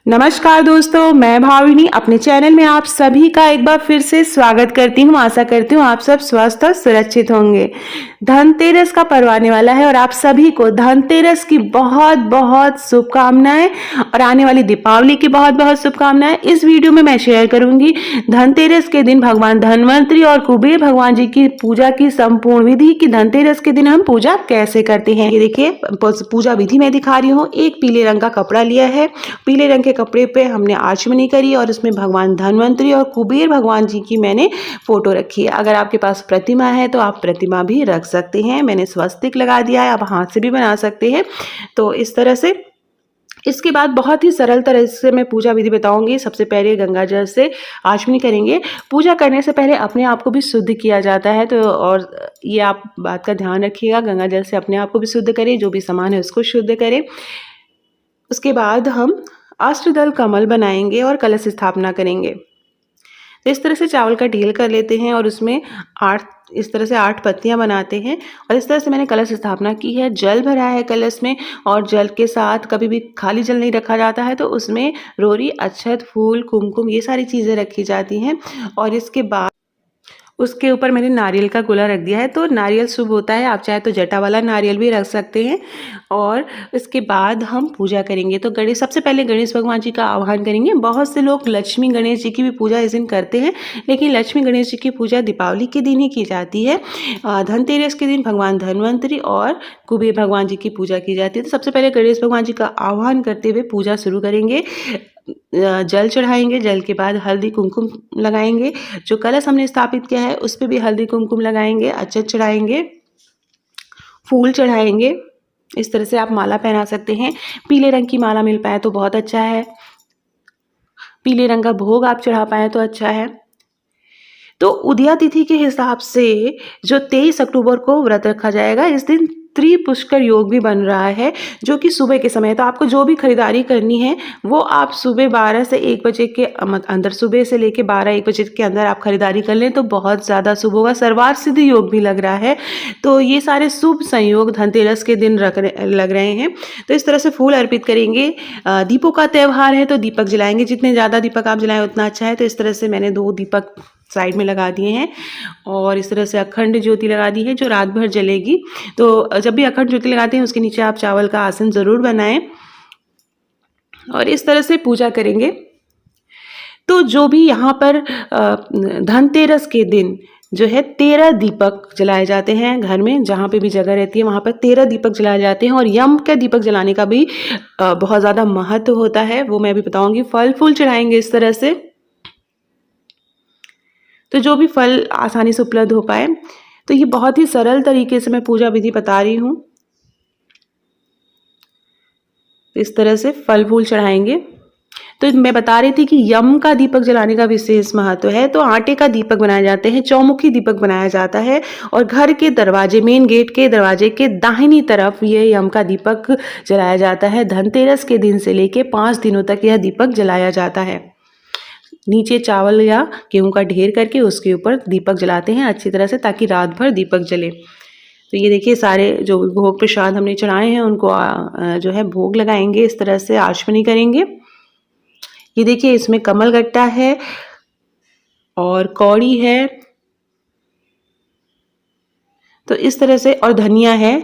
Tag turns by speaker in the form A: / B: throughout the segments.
A: नमस्कार दोस्तों, मैं भाविनी अपने चैनल में आप सभी का एक बार फिर से स्वागत करती हूँ। आशा करती हूँ आप सब स्वस्थ और सुरक्षित होंगे। धनतेरस का पर्व आने वाला है और आप सभी को धनतेरस की बहुत बहुत शुभकामनाएं और आने वाली दीपावली की बहुत बहुत शुभकामनाएं। इस वीडियो में मैं शेयर करूंगी धनतेरस के दिन भगवान धन्वंतरी और कुबेर भगवान जी की पूजा की संपूर्ण विधि की धनतेरस के दिन हम पूजा कैसे करते हैं। ये देखिए पूजा विधि मैं दिखा रही हूँ। एक पीले रंग का कपड़ा लिया है, पीले रंग के कपड़े पे हमने आचमनी करी और उसमें भगवान धन्वंतरी और कुबेर भगवान जी की मैंने फोटो रखी है। अगर आपके पास प्रतिमा है तो आप प्रतिमा भी रख सकते हैं। मैंने स्वस्तिक लगा दिया है, आप हाथ से भी बना सकते हैं। तो इस तरह से इसके बाद बहुत ही सरल तरह से मैं पूजा विधि बताऊंगी। सबसे पहले गंगा जल से आचमनी करेंगे। पूजा करने से पहले अपने आप को भी शुद्ध किया जाता है, तो और ये आप बात का ध्यान रखिएगा, गंगा जल से अपने आप को भी शुद्ध करें, जो भी सामान है उसको शुद्ध करें। उसके बाद हम अष्टदल कमल बनाएंगे और कलश स्थापना करेंगे। तो इस तरह से चावल का ढील कर लेते हैं और उसमें इस तरह से 8 पत्तियां बनाते हैं और इस तरह से मैंने कलश स्थापना की है। जल भरा है कलश में और जल के साथ कभी भी खाली जल नहीं रखा जाता है, तो उसमें रोरी, अक्षत, फूल, कुमकुम ये सारी चीज़ें रखी जाती हैं। और इसके बाद उसके ऊपर मैंने नारियल का गोला रख दिया है। तो नारियल शुभ होता है, आप चाहे तो जटा वाला नारियल भी रख सकते हैं। और इसके बाद हम पूजा करेंगे। तो गणेश, सबसे पहले गणेश भगवान जी का आह्वान करेंगे। बहुत से लोग लक्ष्मी गणेश जी की भी पूजा इस दिन करते हैं, लेकिन लक्ष्मी गणेश जी की पूजा दीपावली के दिन ही की जाती है। धनतेरस के दिन भगवान धन्वंतरी और कुबेर भगवान जी की पूजा की जाती है। तो सबसे पहले गणेश भगवान जी का आह्वान करते हुए पूजा शुरू करेंगे। जल चढ़ाएंगे, जल के बाद हल्दी कुमकुम लगाएंगे। जो कलश हमने स्थापित किया है उस पर भी हल्दी कुमकुम लगाएंगे, अक्षत चढ़ाएंगे, फूल चढ़ाएंगे। इस तरह से आप माला पहना सकते हैं। पीले रंग की माला मिल पाए तो बहुत अच्छा है, पीले रंग का भोग आप चढ़ा पाए तो अच्छा है। तो उदया तिथि के हिसाब से जो 23 अक्टूबर को व्रत रखा जाएगा, इस दिन त्रिपुष्कर योग भी बन रहा है, जो कि सुबह के समय है। तो आपको जो भी खरीदारी करनी है वो आप सुबह 12 से 1 बजे के अंदर, सुबह से लेके 12-1 बजे के अंदर आप खरीदारी कर लें तो बहुत ज़्यादा शुभ होगा। सर्वार्थ सिद्धि योग भी लग रहा है। तो ये सारे शुभ संयोग धनतेरस के दिन लग रहे हैं। तो इस तरह से फूल अर्पित करेंगे। दीपों का त्यौहार है तो दीपक जलाएंगे, जितने ज़्यादा दीपक आप जलाएं उतना अच्छा है। तो इस तरह से मैंने 2 दीपक साइड में लगा दिए हैं और इस तरह से अखंड ज्योति लगा दी है जो रात भर जलेगी। तो जब भी अखंड ज्योति लगाते हैं उसके नीचे आप चावल का आसन ज़रूर बनाएं और इस तरह से पूजा करेंगे। तो जो भी यहाँ पर धनतेरस के दिन जो है 13 दीपक जलाए जाते हैं। घर में जहाँ पे भी जगह रहती है वहाँ पर 13 दीपक जलाए जाते हैं और यम के दीपक जलाने का भी बहुत ज़्यादा महत्व होता है, वो मैं भी बताऊँगी। फल फूल चढ़ाएंगे इस तरह से, तो जो भी फल आसानी से उपलब्ध हो पाए। तो ये बहुत ही सरल तरीके से मैं पूजा विधि बता रही हूँ। इस तरह से फल फूल चढ़ाएंगे। तो मैं बता रही थी कि यम का दीपक जलाने का विशेष महत्व है। तो आटे का दीपक बनाए जाते हैं, चौमुखी दीपक बनाया जाता है और घर के दरवाजे, मेन गेट के दरवाजे के दाहिनी तरफ ये यम का दीपक जलाया जाता है। धनतेरस के दिन से लेके 5 दिनों तक यह दीपक जलाया जाता है। नीचे चावल या गेहूं का ढेर करके उसके ऊपर दीपक जलाते हैं अच्छी तरह से, ताकि रात भर दीपक जले। तो ये देखिए सारे जो भोग प्रसाद हमने चढ़ाए हैं उनको जो है भोग लगाएंगे। इस तरह से आचमनी करेंगे। ये देखिए इसमें कमल गट्टा है और कौड़ी है, तो इस तरह से, और धनिया है,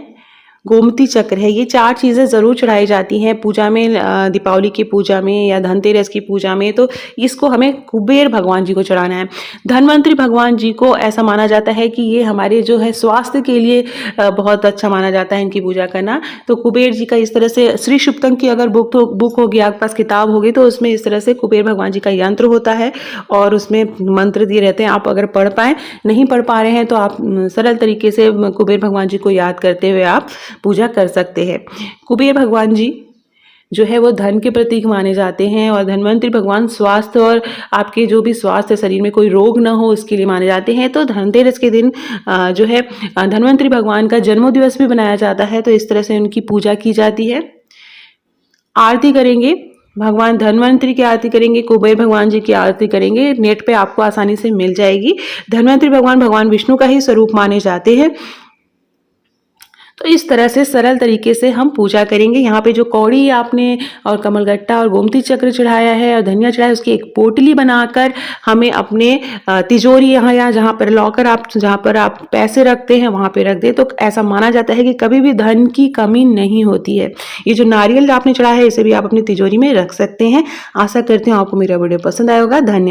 A: गोमती चक्र है। ये 4 चीज़ें ज़रूर चढ़ाई जाती हैं पूजा में, दीपावली की पूजा में या धनतेरस की पूजा में। तो इसको हमें कुबेर भगवान जी को चढ़ाना है। धन्वंतरी भगवान जी को ऐसा माना जाता है कि ये हमारे जो है स्वास्थ्य के लिए बहुत अच्छा माना जाता है इनकी पूजा करना। तो कुबेर जी का इस तरह से श्री शुक्तम की अगर बुक होगी, आपके पास किताब होगी, तो उसमें इस तरह से कुबेर भगवान जी का यंत्र होता है और उसमें मंत्र दिए रहते हैं। आप अगर पढ़ पाएँ, नहीं पढ़ पा रहे हैं तो आप सरल तरीके से कुबेर भगवान जी को याद करते हुए आप पूजा कर सकते हैं। कुबेर भगवान जी जो है वो धन के प्रतीक माने जाते हैं और धन्वंतरी भगवान स्वास्थ्य और आपके जो भी स्वास्थ्य, शरीर में कोई रोग ना हो उसके लिए माने जाते हैं। तो धनतेरस के दिन जो है धन्वंतरी भगवान का जन्मदिवस भी बनाया जाता है। तो इस तरह से उनकी पूजा की जाती है। आरती करेंगे, भगवान धन्वंतरी की आरती करेंगे, कुबेर भगवान जी की आरती करेंगे। नेट पे आपको आसानी से मिल जाएगी। धन्वंतरी भगवान विष्णु का ही स्वरूप माने जाते हैं। तो इस तरह से सरल तरीके से हम पूजा करेंगे। यहाँ पे जो कौड़ी आपने और कमलगट्टा और गोमती चक्र चढ़ाया है और धनिया चढ़ाया है, उसकी एक पोटली बनाकर हमें अपने तिजोरी यहाँ या जहाँ पर लॉकर आप जहाँ पर आप पैसे रखते हैं वहाँ पे रख दें। तो ऐसा माना जाता है कि कभी भी धन की कमी नहीं होती है। ये जो नारियल आपने चढ़ाया है इसे भी आप अपनी तिजोरी में रख सकते हैं। आशा करती हूँ आपको मेरा वीडियो पसंद आया होगा। धन्यवाद।